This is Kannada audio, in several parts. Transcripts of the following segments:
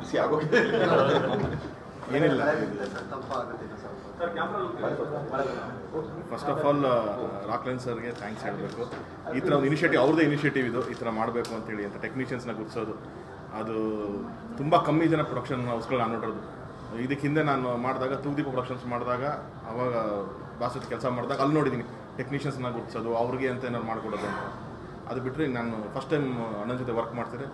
ಮಿಕ್ಸಿ ಆಗೋಗಿದೆ ಏನಿಲ್ಲ. ಫಸ್ಟ್ ಆಫ್ ಆಲ್ ರಾಕ್ಲೈನ್ ಸರ್ಗೆ ಥ್ಯಾಂಕ್ಸ್ ಹೇಳಬೇಕು. ಈ ಥರ ಒಂದು ಇನಿಷಿಯೇಟಿವ್ ಅವ್ರದ್ದೇ ಇನಿಷಿಯೇಟಿವ್ ಇದು, ಈ ಥರ ಮಾಡಬೇಕು ಅಂತೇಳಿ ಅಂತ ಟೆಕ್ನಿಷಿಯನ್ಸ್ನ ಗುರ್ಸೋದು. ಅದು ತುಂಬ ಕಮ್ಮಿ ಜನ ಪ್ರೊಡಕ್ಷನ್ ಹೌಸ್ಗಳು ನಾನು ನೋಡಿರೋದು. ಇದಕ್ಕೆ ಹಿಂದೆ ನಾನು ಮಾಡಿದಾಗ ತೂದೀಪ ಪ್ರೊಡಕ್ಷನ್ಸ್ ಮಾಡಿದಾಗ ಅವಾಗ ಬಾಸತ್ ಕೆಲಸ ಮಾಡಿದಾಗ ಅಲ್ಲಿ ನೋಡಿದ್ದೀನಿ ಟೆಕ್ನಿಷಿಯನ್ಸ್ನ ಗುರ್ಸೋದು, ಅವ್ರಿಗೆ ಅಂತ ಏನಾದ್ರು ಮಾಡಿಕೊಡೋದು ಅಂತ. ಅದು ಬಿಟ್ಟರೆ ನಾನು ಫಸ್ಟ್ ಟೈಮ್ ಅಣ್ಣನ ಜೊತೆ ವರ್ಕ್ ಮಾಡ್ತಾರೆ.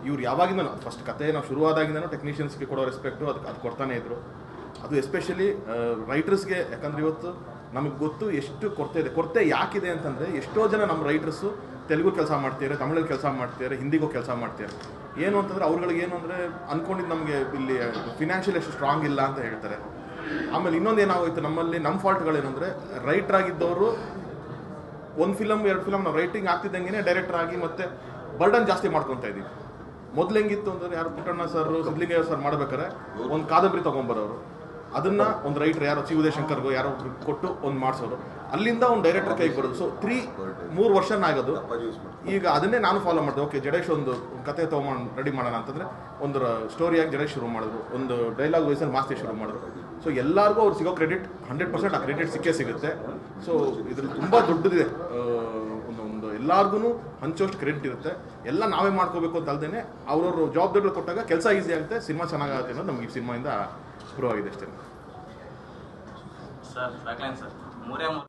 ಇವ್ರು ಯಾವಾಗಿಂದನೂ ಫಸ್ಟ್ ಕತೆ ನಾವು ಶುರುವಾದಾಗಿಂದನೂ ಟೆಕ್ನಿಷಿಯನ್ಸ್ಗೆ ಕೊಡೋ ರೆಸ್ಪೆಕ್ಟು ಅದು ಕೊಡ್ತಾನೆ ಇದ್ರು. ಅದು ಎಸ್ಪೆಷಲಿ ರೈಟರ್ಸ್ಗೆ. ಯಾಕಂದರೆ ಇವತ್ತು ನಮಗೆ ಗೊತ್ತು ಎಷ್ಟು ಕೊರತೆ ಯಾಕಿದೆ ಅಂತಂದರೆ, ಎಷ್ಟೋ ಜನ ನಮ್ಮ ರೈಟರ್ಸು ತೆಲುಗು ಕೆಲಸ ಮಾಡ್ತಿದ್ದಾರೆ, ತಮಿಳಲ್ಲಿ ಕೆಲಸ ಮಾಡ್ತಿದ್ದಾರೆ, ಹಿಂದಿಗೂ ಕೆಲಸ ಮಾಡ್ತಿದ್ದಾರೆ. ಏನು ಅಂತಂದರೆ ಅವ್ರುಗಳಿಗೆ ಏನು ಅಂದರೆ ಅಂದ್ಕೊಂಡಿದ್ದು ನಮಗೆ ಇಲ್ಲಿ ಫಿನಾನ್ಷಿಯಲ್ ಎಷ್ಟು ಸ್ಟ್ರಾಂಗ್ ಇಲ್ಲ ಅಂತ ಹೇಳ್ತಾರೆ. ಆಮೇಲೆ ಇನ್ನೊಂದು ಏನಾಗೋಯ್ತು ನಮ್ಮಲ್ಲಿ, ನಮ್ಮ ಫಾಲ್ಟ್ಗಳೇನೆಂದರೆ ರೈಟರ್ ಆಗಿದ್ದವರು ಒಂದು ಫಿಲಮ್ 2 ಫಿಲಮ್ ನಾವು ರೈಟಿಂಗ್ ಆಗ್ತಿದ್ದಂಗೆ ಡೈರೆಕ್ಟರ್ ಆಗಿ ಮತ್ತೆ ಬರ್ಡನ್ ಜಾಸ್ತಿ ಮಾಡ್ಕೊತಾ ಇದ್ದೀವಿ. ಮೊದಲು ಹೆಂಗಿತ್ತು ಅಂದರೆ ಯಾರು ಪುಟ್ಟಣ್ಣ ಸರ್, ಸಿದ್ಧಲಿಂಗಯ್ಯ ಸರ್ ಮಾಡ್ಬೇಕಾರೆ ಒಂದು ಕಾದಂಬರಿ ತೊಗೊಂಬರೋರು, ಅದನ್ನು ಒಂದು ರೈಟರ್ ಯಾರೋ ಸಿ ಉದಯಶಂಕರ್ಗೋ ಯಾರೋ ಕೊಟ್ಟು ಒಂದು ಮಾಡಿಸೋರು, ಅಲ್ಲಿಂದ ಒಂದು ಡೈರೆಕ್ಟರ್ ಕೈಗೆ ಬರೋದು. ಸೊ 3 ವರ್ಷನ ಆಗೋದು. ಈಗ ಅದನ್ನೇ ನಾನು ಫಾಲೋ ಮಾಡಿದೆ. ಓಕೆ, ಜಡೇಶ್ ಒಂದು ಕತೆ ತೊಗೊಂಡು ರೆಡಿ ಮಾಡೋಣ ಅಂತಂದರೆ ಒಂದು ಸ್ಟೋರಿಯಾಗಿ ಜಡೇಶ್ ಶುರು ಮಾಡಿದ್ರು, ಒಂದು ಡೈಲಾಗ್ ವೈಸಲ್ಲಿ ಮಾಸ್ತಿ ಶುರು ಮಾಡಿದ್ರು. ಸೊ ಎಲ್ಲರಿಗೂ ಅವ್ರು ಸಿಗೋ ಕ್ರೆಡಿಟ್ 100% ಆ ಕ್ರೆಡಿಟ್ ಸಿಗುತ್ತೆ. ಸೊ ಇದ್ರಲ್ಲಿ ತುಂಬ ದೊಡ್ಡದಿದೆ, ಒಂದು ಎಲ್ಲರಿಗೂ ಹಂಚೋಷ್ಟು ಕ್ರೆಡಿಟ್ ಇರುತ್ತೆ. ಎಲ್ಲ ನಾವೇ ಮಾಡ್ಕೋಬೇಕು ಅಂತ ಅಲ್ದೇನೆ ಅವ್ರವ್ರ ಜವಾಬ್ದಾರಿಗಳು ಕೊಟ್ಟಾಗ ಕೆಲಸ ಈಸಿ ಆಗುತ್ತೆ, ಸಿನಿಮಾ ಚೆನ್ನಾಗುತ್ತೆ ಅನ್ನೋದು ನಮ್ಗೆ ಈ ಸಿನಿಮಾಯಿಂದ ಪ್ರೂವ್ ಆಗಿದೆ ಅಷ್ಟೇ. ಸರ್